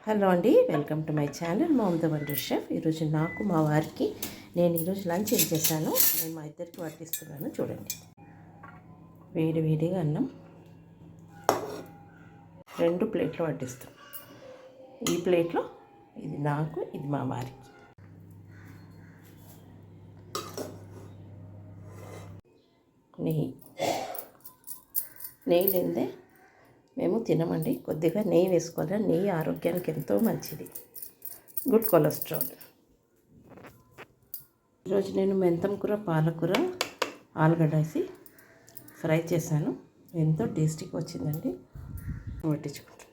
Hello అండి, welcome to my channel mom the wonder chef. ఈరోజు నాకు మా వారికి నేను ఈరోజు లంచ్ ఏం చేశాను నేను మా ఇద్దరికి వడ్డిస్తున్నాను. చూడండి, వేడి వేడిగా అన్నం 2 ప్లేట్లు వడ్డిస్తాను. ఈ ప్లేట్లో ఇది నాకు, ఇది మా వారికి. నెయ్యి లేదే మేము తినమండి. కొద్దిగా నెయ్యి వేసుకోవాలి. నెయ్యి ఆరోగ్యానికి ఎంతో మంచిది, గుడ్ కొలెస్ట్రాల్. ఈరోజు నేను మెంతం కూర, పాలకూర, ఆలుగడ్డ వేసి ఫ్రై చేశాను. ఎంతో టేస్టీగా వచ్చిందండి. వడ్డించుకుంటాను.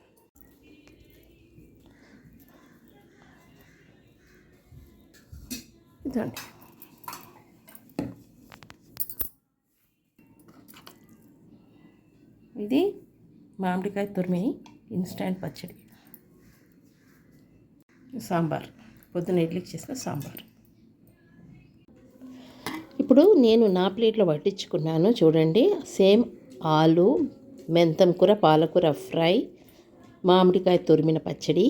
ఇదండి, ఇది మామిడికాయ తురిమి ఇన్స్టెంట్ పచ్చడి, సాంబార్, పొద్దున ఇడ్లీకి చేసిన సాంబార్. ఇప్పుడు నేను నా ప్లేట్లో వడ్డించుకున్నాను. చూడండి, సేమ్ ఆలు, మెంతం కూర, పాలకూర ఫ్రై, మామిడికాయ తురిమిన పచ్చడి,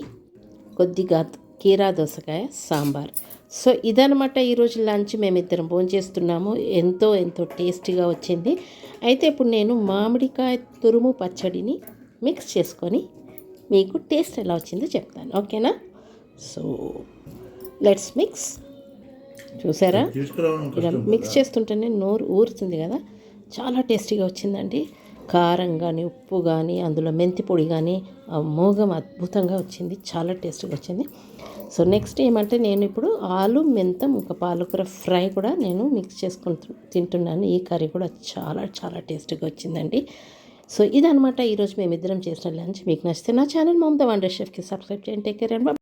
కొద్దిగా కీరా దోసకాయ సాంబార్. సో ఇదనమాట ఈరోజు లంచ్. మేమిద్దరం భోంచేస్తున్నాము. ఎంతో ఎంతో టేస్టీగా వచ్చింది. అయితే ఇప్పుడు నేను మామిడికాయ తురుము పచ్చడిని మిక్స్ చేసుకొని మీకు టేస్ట్ ఎలా వచ్చిందో చెప్తాను. ఓకేనా? So let's mix. చూసారా, ఇలా మిక్స్ చేస్తుంటేనే నోరు ఊరుతుంది కదా. చాలా టేస్టీగా వచ్చిందండి. కారం కానీ, ఉప్పు కానీ, అందులో మెంతి పొడి కానీ, ఆ మోగం అద్భుతంగా వచ్చింది. చాలా టేస్టీగా వచ్చింది. సో నెక్స్ట్ ఏమంటే, నేను ఇప్పుడు ఆలు, మెంతం, ఇంకా పాలకూర ఫ్రై కూడా నేను మిక్స్ చేసుకొని తింటున్నాను. ఈ కర్రీ కూడా చాలా చాలా టేస్టీగా వచ్చిందండి. సో ఇదనమాట ఈరోజు మేమిద్దరం చేసిన లంచ్. మీకు నచ్చితే నా ఛానల్ మామ్ ద వండర్ షెఫ్కి సబ్స్క్రైబ్ చేయండి. Take care and